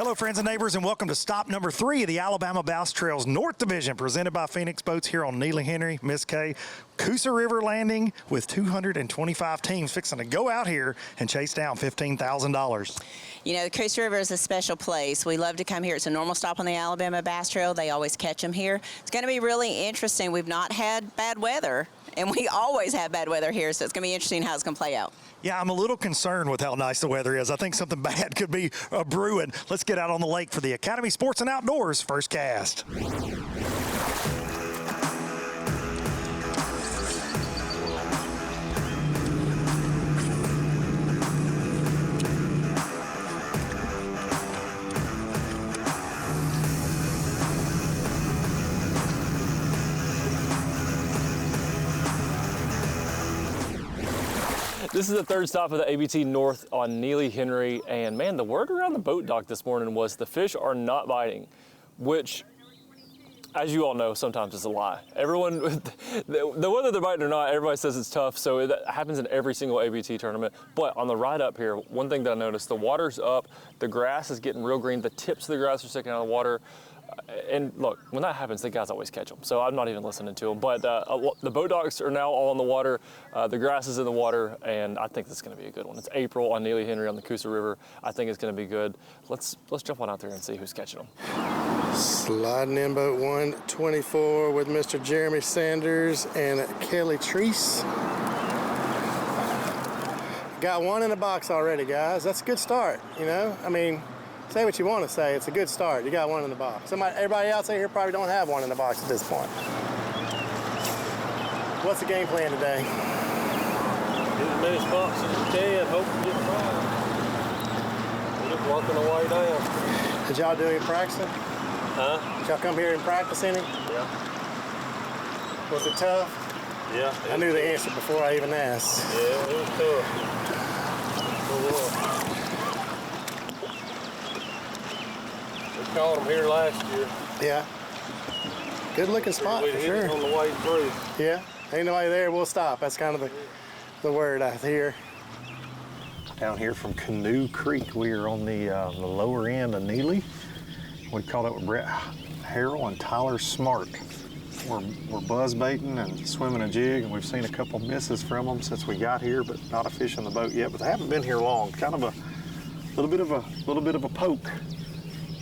Hello, friends and neighbors, and welcome to stop number 3 of the Alabama Bass Trails North Division, presented by Phoenix Boats here on Neely, Henry, Miss K. Coosa River Landing with 225 teams fixing to go out here and chase down $15,000. You know, the Coosa River is a special place. We love to come here. It's a normal stop on the Alabama Bass Trail. They always catch them here. It's going to be really interesting. We've not had bad weather, and we always have bad weather here, so it's going to be interesting how it's going to play out. Yeah, I'm a little concerned with how nice the weather is. I think something bad could be brewing. Let's get out on the lake for the Academy Sports and Outdoors first cast. This is the third stop of the ABT North on Neely, Henry, and man, the word around the boat dock this morning was the fish are not biting, which, as you all know, sometimes is a lie. Everyone, whether they're biting or not, everybody says it's tough, so that happens in every single ABT tournament. But on the ride up here, one thing that I noticed, the water's up, the grass is getting real green, the tips of the grass are sticking out of the water. And look, when that happens, the guys always catch them, so I'm not even listening to them. But the boat docks are now all in the water, the grass is in the water, and I think this is going to be a good one. It's April on Neely Henry on the Coosa River. I think it's going to be good. Let's jump on out there and see who's catching them. Sliding in boat 124 with Mr. Jeremy Sanders and Kelly Treese. Got one in the box already, guys. That's a good start, you know? I mean, say what you want to say. It's a good start. You got one in the box. Everybody else out here probably don't have one in the box at this point. What's the game plan today? Get as many spots as you can. Hope you get by. We're just working our way down. Did y'all do any practicing? Huh? Did y'all come here and practice any? Yeah. Was it tough? Yeah. I knew the answer before I even asked. Yeah, it was tough. We caught them here last year. Yeah. Good looking spot we for hit sure. it on the way through. Yeah. Ain't nobody there, we'll stop. That's kind of the word out here. Down here from Canoe Creek, we are on the lower end of Neely. We caught up with Brett Harrell and Tyler Smart. We're buzz baiting and swimming a jig, and we've seen a couple misses from them since we got here, but not a fish in the boat yet. But they haven't been here long. Kind of a little bit of a poke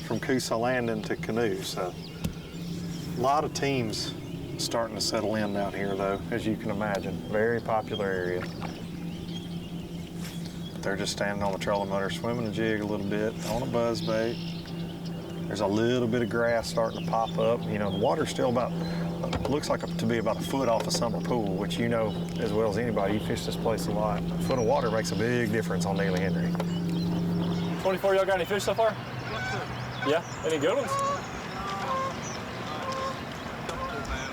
from Coosa Landing to Canoe. So a lot of teams starting to settle in down here, though, as you can imagine. Very popular area. They're just standing on the trolling motor, swimming a jig a little bit on a buzz bait. There's a little bit of grass starting to pop up. You know, the water's still looks like to be about a foot off a summer pool, which you know as well as anybody. You fish this place a lot. A foot of water makes a big difference on Neely Henry. 24, y'all got any fish so far? Yeah, any good ones?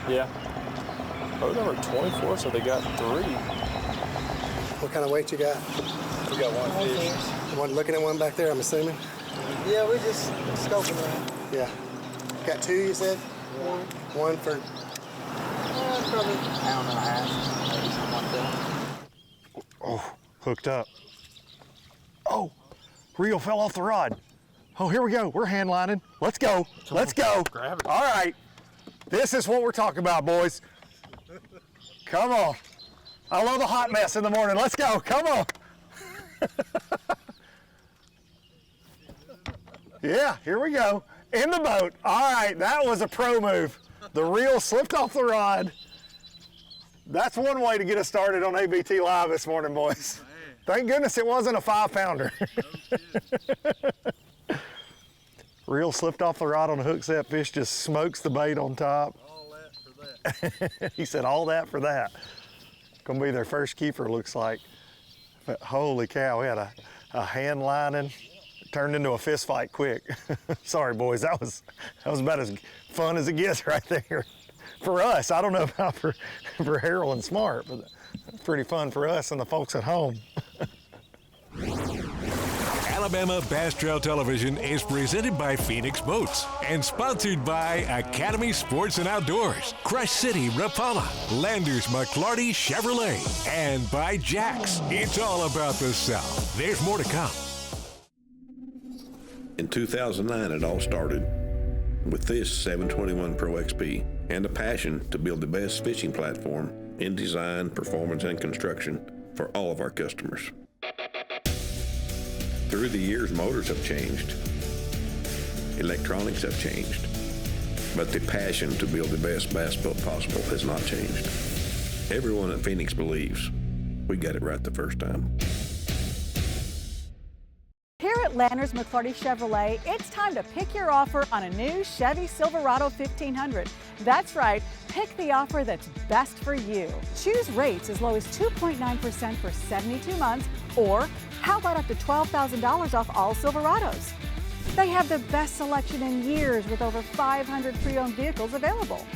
Yeah. Oh, number 24, so they got 3. What kind of weight you got? We got one fish. One looking at one back there, I'm assuming? Yeah, we just scoping around. Yeah. Got 2, you said? One for... Probably an hour and a half, maybe something like that. Oh, hooked up. Oh, reel fell off the rod. Oh, here we go. We're hand lining. Let's go. Let's go. Grab it. All right. This is what we're talking about, boys. Come on. I love a hot mess in the morning. Let's go. Come on. Yeah, here we go. In the boat. All right, that was a pro move. The reel slipped off the rod. That's one way to get us started on ABT Live this morning, boys. Thank goodness it wasn't a 5-pounder. Reel slipped off the rod on the hook set. Fish just smokes the bait on top. All that for that. He said, all that for that. Gonna be their first keeper, looks like. But holy cow, we had a hand lining. Turned into a fist fight quick. Sorry, boys, that was about as fun as it gets right there. For us, I don't know about for Harold and Smart, but it's pretty fun for us and the folks at home. Alabama Bass Trail Television is presented by Phoenix Boats and sponsored by Academy Sports and Outdoors, Crush City Rapala, Landers McClarty Chevrolet, and by Jax. It's all about the South. There's more to come. In 2009, it all started with this 721 Pro XP and a passion to build the best fishing platform in design, performance, and construction for all of our customers. Through the years, motors have changed. Electronics have changed. But the passion to build the best bass boat possible has not changed. Everyone at Phoenix believes we got it right the first time. Here at Landers McClarty Chevrolet, it's time to pick your offer on a new Chevy Silverado 1500. That's right, pick the offer that's best for you. Choose rates as low as 2.9% for 72 months, or how about up to $12,000 off all Silverados? They have the best selection in years with over 500 pre-owned vehicles available.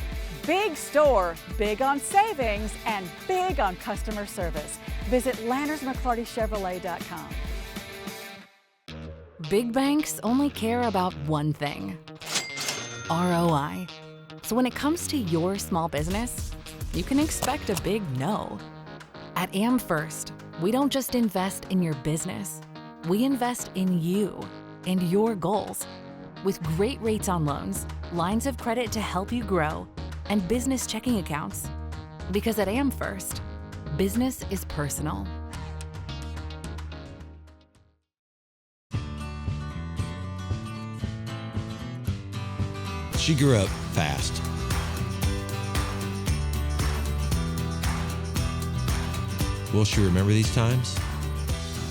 Big store, big on savings, and big on customer service. Visit LandersMcClartyChevrolet.com. Big banks only care about one thing: ROI. So when it comes to your small business, you can expect a big no. At AmFirst, we don't just invest in your business, we invest in you and your goals. With great rates on loans, lines of credit to help you grow, and business checking accounts. Because at AmFirst, business is personal. She grew up fast. Will she remember these times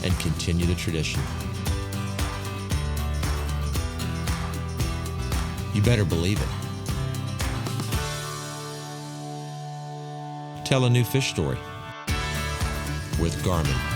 and continue the tradition? You better believe it. Tell a new fish story with Garmin.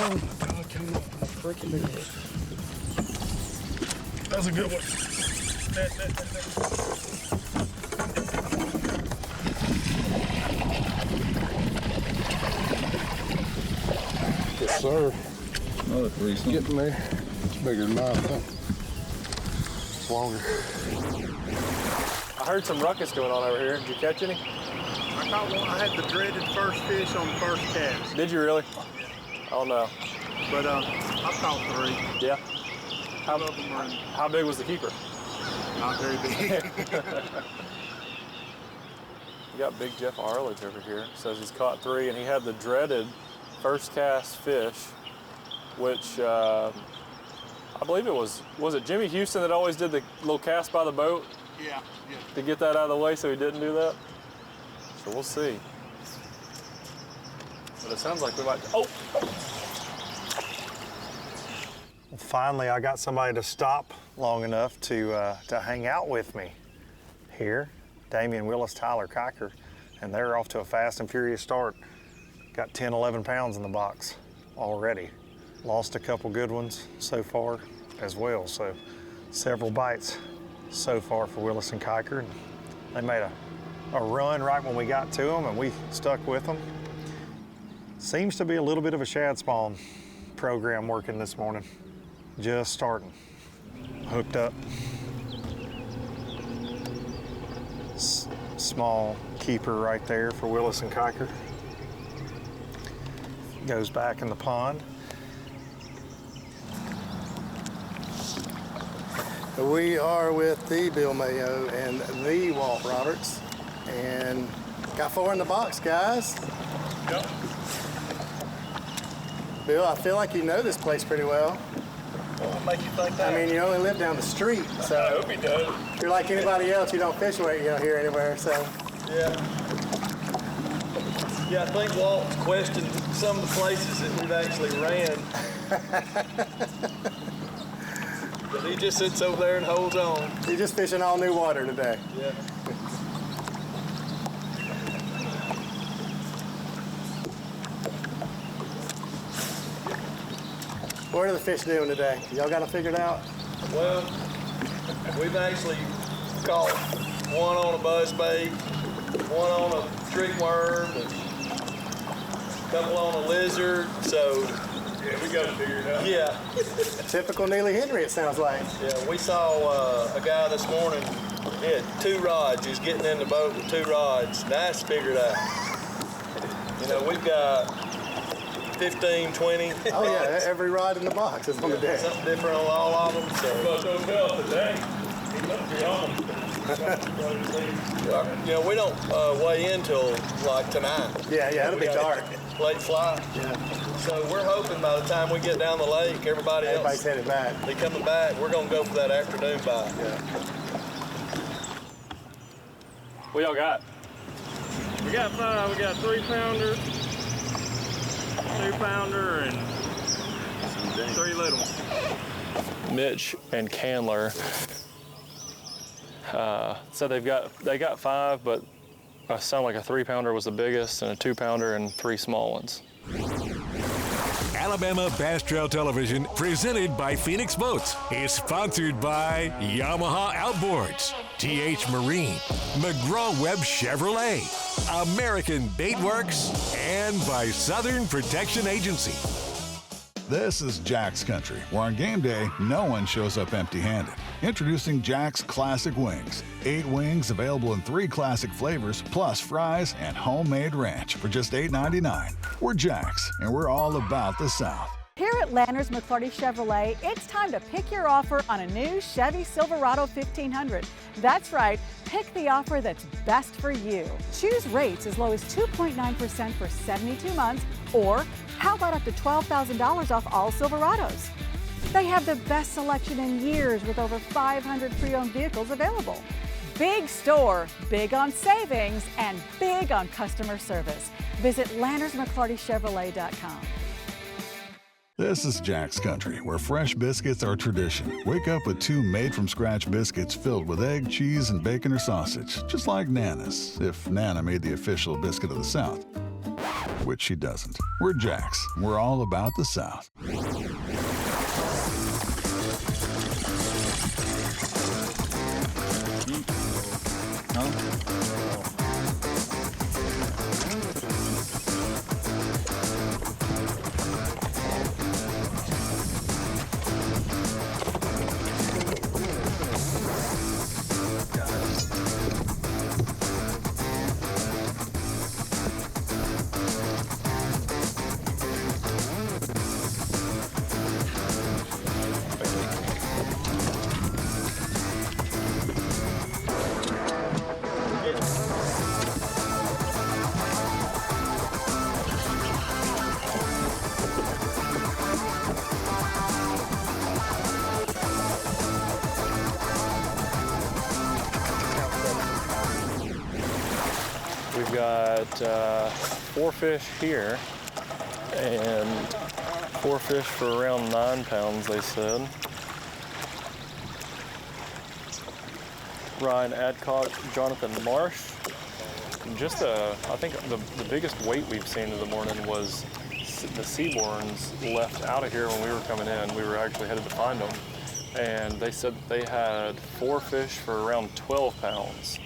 Oh my God, coming up on a freaking big one. That's a good one. Yes, sir. Another three. Getting there. It's bigger than mine, I think. It's longer. I heard some ruckus going on over here. Did you catch any? I caught one. I had the dreaded first fish on the first cast. Did you really? Oh no. But I caught 3. Yeah. How of them were How big was the keeper? not very big. We got Big Jeff Arledge over here. Says he's caught 3, and he had the dreaded first cast fish, which I believe it was it Jimmy Houston that always did the little cast by the boat? Yeah. To get that out of the way so he didn't do that? So we'll see. But it sounds like we might, Finally, I got somebody to stop long enough to hang out with me here. Damian Willis, Tyler Kiker, and they're off to a fast and furious start. Got 10, 11 pounds in the box already. Lost a couple good ones so far as well, so several bites so far for Willis and Kiker. And they made a run right when we got to them, and we stuck with them. Seems to be a little bit of a shad spawn program working this morning. Just starting. Hooked up. Small keeper right there for Willis and Kiker. Goes back in the pond. We are with the Bill Mayo and the Walt Roberts, and got 4 in the box, guys. Yep. Bill, I feel like you know this place pretty well. What make you think that? I mean, you only live down the street, so. I hope he does. If you're like anybody else, you don't fish here anywhere, so. Yeah. Yeah, I think Walt's questioned some of the places that we've actually ran. But he just sits over there and holds on. You're just fishing all new water today. Yeah. What are the fish doing today? Y'all got them figured out? Well, we've actually caught one on a buzzbait, one on a streak worm, and a couple on a lizard, so. Yeah, we got to figure it out. Yeah. Typical Neely Henry, it sounds like. Yeah, we saw a guy this morning, he had 2 rods. He was getting in the boat with 2 rods. That's figured out. You know, we've got 15, 20 Oh yeah, every rod in the box is on the deck. Something different on all of them. So. Don't tell today. He must be on. You know, we don't weigh in till like tonight. Yeah, it'll be dark. Late flight. Yeah. So we're hoping by the time we get down the lake, everybody's headed back. They coming back. We're gonna go for that afternoon bite. Yeah. What y'all got? We got 5. We got 3-pounder, 2-pounder, and 3 little ones. Mitch and Candler said they got 5, but it sounded like a 3-pounder was the biggest, and a 2-pounder, and 3 small ones. Alabama Bass Trail Television, presented by Phoenix Boats, is sponsored by Yamaha Outboards, TH Marine, McGraw-Webb Chevrolet, American Baitworks, and by Southern Protection Agency. This is Jack's Country, where on game day, no one shows up empty-handed. Introducing Jack's Classic Wings. 8 wings available in 3 classic flavors, plus fries and homemade ranch for just $8.99. We're Jack's, and we're all about the South. Here at Landers McClarty Chevrolet, it's time to pick your offer on a new Chevy Silverado 1500. That's right, pick the offer that's best for you. Choose rates as low as 2.9% for 72 months, or how about up to $12,000 off all Silverados? They have the best selection in years with over 500 pre-owned vehicles available. Big store, big on savings, and big on customer service. Visit LandersMcClartyChevrolet.com. This is Jack's Country, where fresh biscuits are tradition. Wake up with 2 made-from-scratch biscuits filled with egg, cheese, and bacon or sausage, just like Nana's, if Nana made the official biscuit of the South, which she doesn't. We're Jack's. We're all about the South. We've got 4 fish here and 4 fish for around 9 pounds, they said. Ryan Adcock, Jonathan Marsh. Just I think the biggest weight we've seen in the morning was the Seaborns left out of here when we were coming in. We were actually headed to find them, and they said they had 4 fish for around 12 pounds.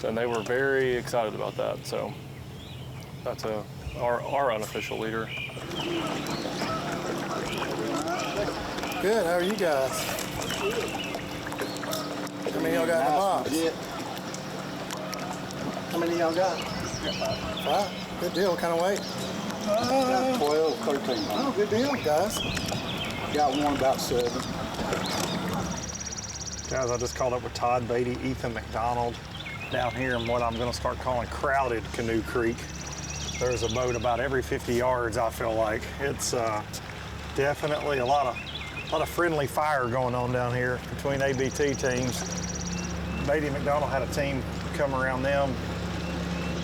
And they were very excited about that. So that's our unofficial leader. Good, how are you guys? How many y'all got in the box? Yeah. How many y'all got? 5. Good deal, what kind of weight? 12, 13. Oh, good deal, guys. Got one about 7. Guys, I just caught up with Todd Beatty, Ethan McDonald down here in what I'm going to start calling crowded Canoe Creek. There's a boat about every 50 yards, I feel like. It's definitely a lot of friendly fire going on down here between ABT teams. Beatty and McDonald had a team come around them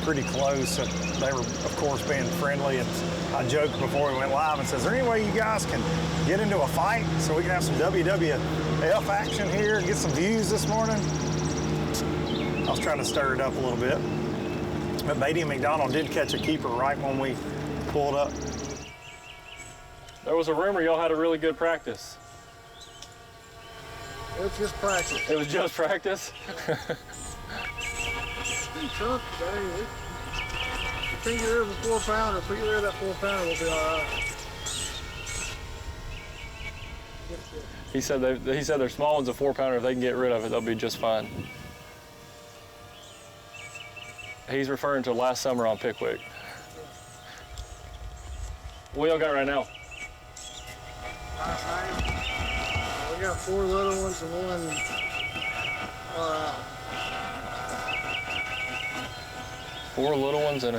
pretty close, and they were, of course, being friendly. And I joked before we went live and said, is there any way you guys can get into a fight so we can have some WWF action here and get some views this morning? I was trying to stir it up a little bit. But Beatty and McDonald did catch a keeper right when we pulled up. There was a rumor y'all had a really good practice. It was just practice. It was just practice? Tough today. If we can get rid of the 4-pounder, if we get rid of that 4-pounder, we'll be all right. He said their small one's a 4-pounder. If they can get rid of it, they'll be just fine. He's referring to last summer on Pickwick. What y'all got right now? We got 4 little ones and one. Four little ones and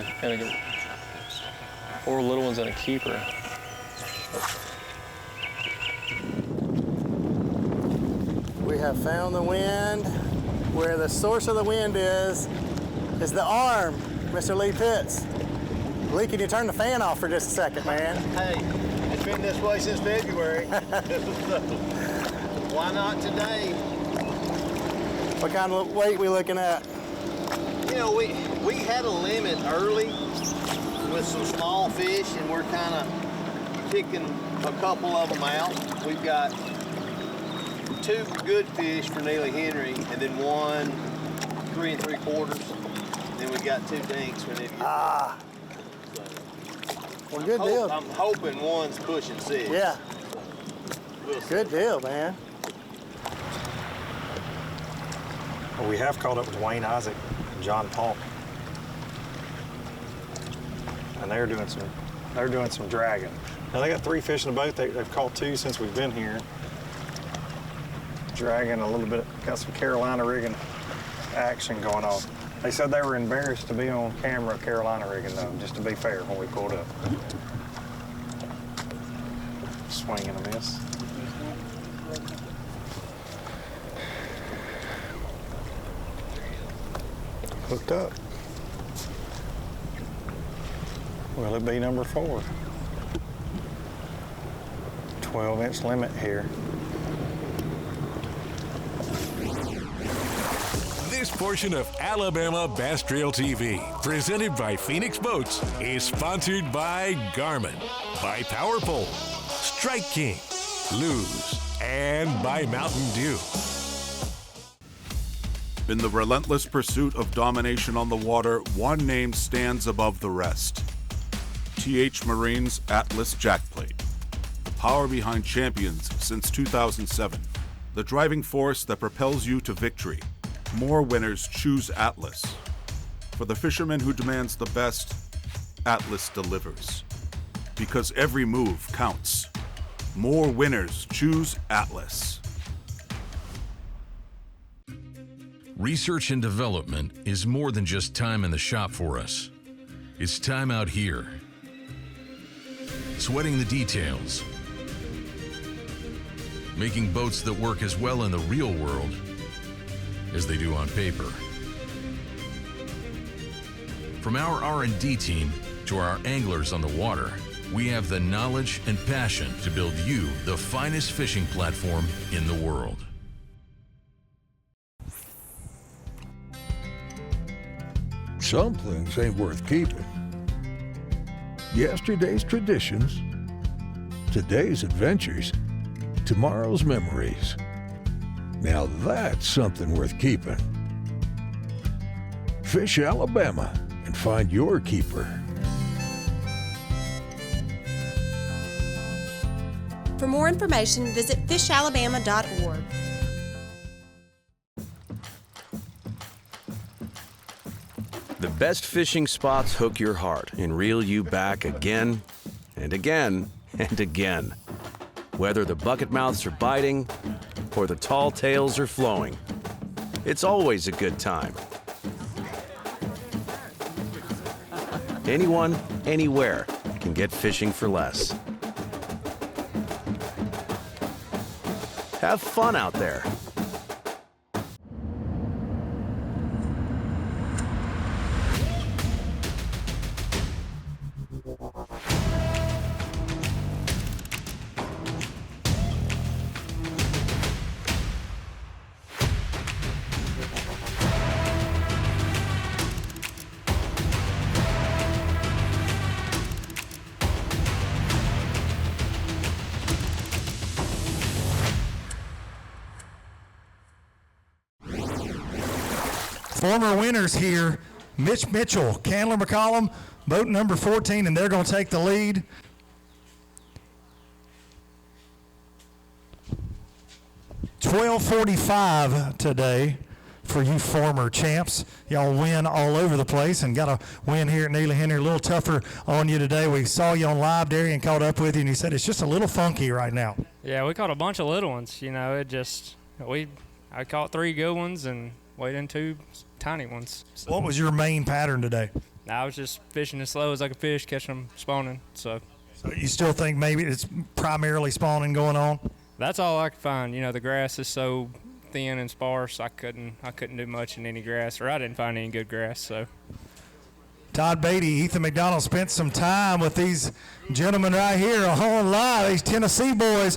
a keeper. We have found the wind. Where the source of the wind is the arm, Mr. Lee Pitts. Lee, can you turn the fan off for just a second, man? Hey, it's been this way since February. Why not today? What kind of weight we looking at? You know, we had a limit early with some small fish, and we're kind of picking a couple of them out. We've got 2 good fish for Neely Henry, and then 1 3 3/4. Then we got 2 dinks we need to get. Well, good deal. I'm hoping one's pushing 6. Yeah. We'll see. Good deal, man. Well, we have caught up with Wayne Isaac and John Paul. And they're doing some dragging. Now they got 3 fish in the boat. They've caught 2 since we've been here. Dragging a little bit, got some Carolina rigging action going on. They said they were embarrassed to be on camera Carolina rigging though, just to be fair when we pulled up. Swing and a miss. Hooked up. Will it be number 4? 12-inch limit here. This portion of Alabama Bass Trail TV, presented by Phoenix Boats, is sponsored by Garmin, by Power Pole, Strike King, Lose, and by Mountain Dew. In the relentless pursuit of domination on the water, one name stands above the rest. TH Marine's Atlas Jackplate. The power behind champions since 2007. The driving force that propels you to victory. More winners choose Atlas. For the fisherman who demands the best, Atlas delivers. Because every move counts. More winners choose Atlas. Research and development is more than just time in the shop for us. It's time out here. Sweating the details. Making boats that work as well in the real world as they do on paper. From our R&D team to our anglers on the water, we have the knowledge and passion to build you the finest fishing platform in the world. Some things ain't worth keeping. Yesterday's traditions, today's adventures, tomorrow's memories. Now that's something worth keeping. Fish Alabama and find your keeper. For more information, visit fishalabama.org. The best fishing spots hook your heart and reel you back again and again and again. Whether the bucket mouths are biting or the tall tales are flowing. It's always a good time. Anyone, anywhere can get fishing for less. Have fun out there. Former winners here, Mitch Mitchell, Candler McCollum, boat number 14, and they're going to take the lead. $12.45 today for you former champs. Y'all win all over the place and got a win here at Neely Henry. A little tougher on you today. We saw you on live, Derry, and caught up with you, and you said it's just a little funky right now. Yeah, we caught a bunch of little ones. You know, I caught 3 good ones and weighed in 2 tiny ones. So what was your main pattern today? I was just fishing as slow as I could fish, catching them spawning. So you still think maybe it's primarily spawning going on? That's all I could find. You know, the grass is so thin and sparse. I couldn't do much in any grass, or I didn't find any good grass. So Todd Beatty, Ethan McDonald spent some time with these gentlemen right here on live. These Tennessee boys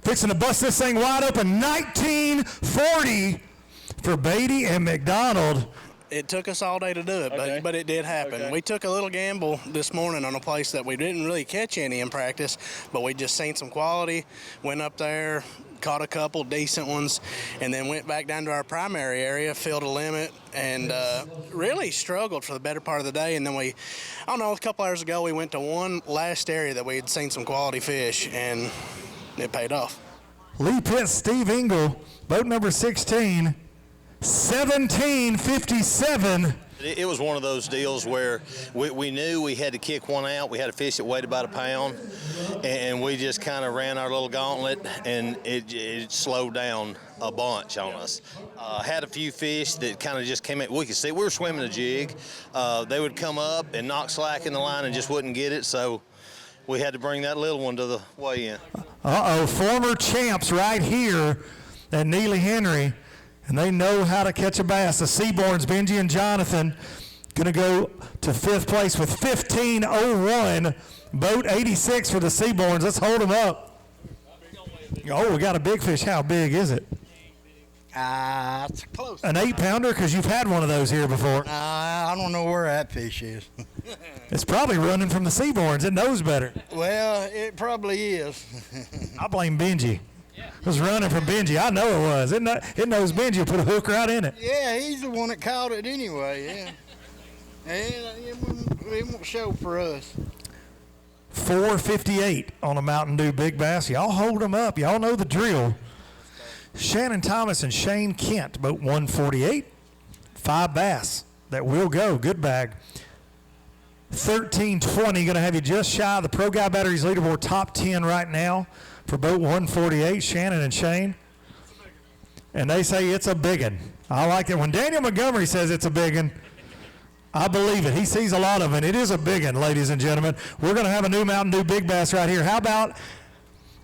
fixing to bust this thing wide open. 1940 for Beatty and McDonald. It took us all day to do it, but it did happen. Okay. We took a little gamble this morning on a place that we didn't really catch any in practice, but we just seen some quality, went up there, caught a couple decent ones, and then went back down to our primary area, filled a limit, and really struggled for the better part of the day. And then a couple hours ago, we went to one last area that we had seen some quality fish, and it paid off. Lee Pitts, Steve Engel, boat number 16, 1757. It was one of those deals where we knew we had to kick one out. We had a fish that weighed about a pound, and we just kind of ran our little gauntlet, and it slowed down a bunch on us. Had a few fish that kind of just came in. We could see we were swimming a jig. They would come up and knock slack in the line and just wouldn't get it, so we had to bring that little one to the weigh-in. Former champs right here at Neely Henry. And they know how to catch a bass. The Seaborns, Benji and Jonathan, going to go to 5th place with 15:01. Boat 86 for the Seaborns. Let's hold them up. Oh, we got a big fish. How big is it? It's close. An 8-pounder, because you've had one of those here before. I don't know where that fish is. It's probably running from the Seaborns. It knows better. Well, it probably is. I blame Benji. It was running from Benji. I know it was. It knows Benji will put a hook right in it. Yeah, he's the one that caught it anyway, yeah. It won't show for us. 458 on a Mountain Dew Big Bass. Y'all hold them up. Y'all know the drill. Shannon Thomas and Shane Kent, boat 148. 5 bass that will go. Good bag. 1320, going to have you just shy of the Pro Guy Batteries leaderboard top 10 right now. For boat 148, Shannon and Shane. And they say it's a biggin. I like it. When Daniel Montgomery says it's a biggin, I believe it. He sees a lot of it. It is a biggin, ladies and gentlemen. We're going to have a new Mountain Dew Big Bass right here. How about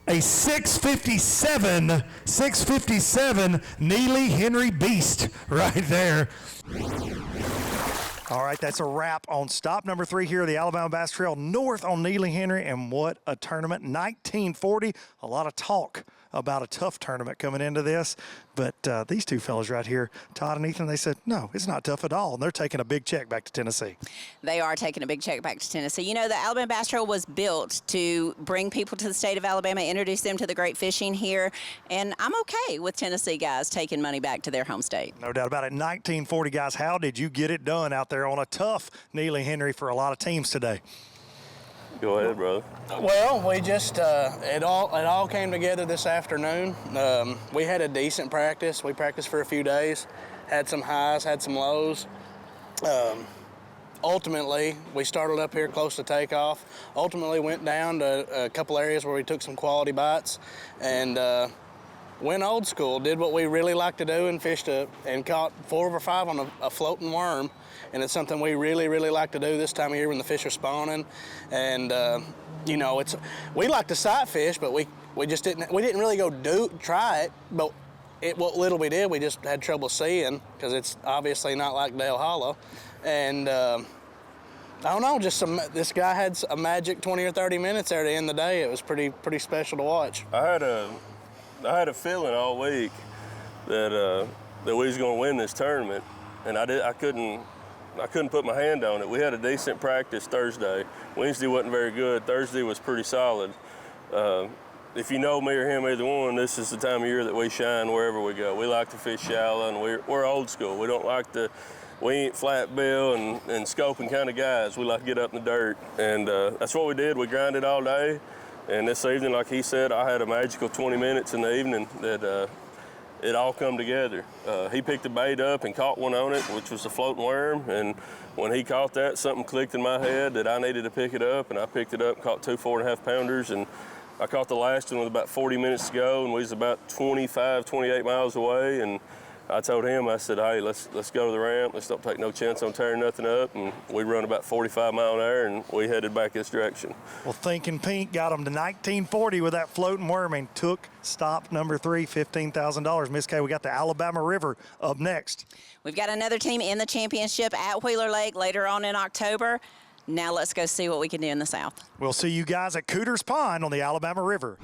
a 657 Neely Henry Beast right there. All right, that's a wrap on stop number 3 here, the Alabama Bass Trail North on Neely Henry, and what a tournament. 1940, a lot of talk about a tough tournament coming into this, but these two fellas right here, Todd and Ethan, they said, no, it's not tough at all, and they're taking a big check back to Tennessee. They are taking a big check back to Tennessee. You know, the Alabama Bass Trail was built to bring people to the state of Alabama, introduce them to the great fishing here, and I'm okay with Tennessee guys taking money back to their home state. No doubt about it. 1940, guys, how did you get it done out there on a tough Neely Henry for a lot of teams today? Go ahead, brother. Well, we just, it all came together this afternoon. We had a decent practice. We practiced for a few days, had some highs, had some lows. Ultimately, we started up here close to takeoff. Ultimately went down to a couple areas where we took some quality bites, and went old school, did what we really like to do and fished and caught 4 or 5 on a floating worm. And it's something we really, really like to do this time of year when the fish are spawning. And, you know, we like to sight fish, but we just didn't really go try it. But what little we did, we just had trouble seeing because it's obviously not like Dale Hollow. And I don't know, this guy had a magic 20 or 30 minutes there to end the day. It was pretty special to watch. I had a feeling all week that we was going to win this tournament, and I couldn't put my hand on it. We had a decent practice Thursday. Wednesday wasn't very good. Thursday was pretty solid. If you know me or him, either one, this is the time of year that we shine wherever we go. We like to fish shallow, and we're old school. We ain't flat bill and scoping kind of guys. We like to get up in the dirt, and that's what we did. We grinded all day, and this evening, like he said, I had a magical 20 minutes in the evening that it all come together. He picked the bait up and caught one on it, which was a floating worm, and when he caught that, something clicked in my head that I needed to pick it up, and I picked it up and caught 2 4.5 pounders, and I caught the last one with about 40 minutes to go, and we was about 25, 28 miles away, and I told him, I said, hey, let's go to the ramp. Let's don't take no chance on tearing nothing up. And we run about 45 mile an hour, and we headed back this direction. Well, Thinking Pink got him to 1940 with that floating worm and took stop number 3, $15,000. Miss K, we got the Alabama River up next. We've got another team in the championship at Wheeler Lake later on in October. Now let's go see what we can do in the South. We'll see you guys at Cooter's Pond on the Alabama River.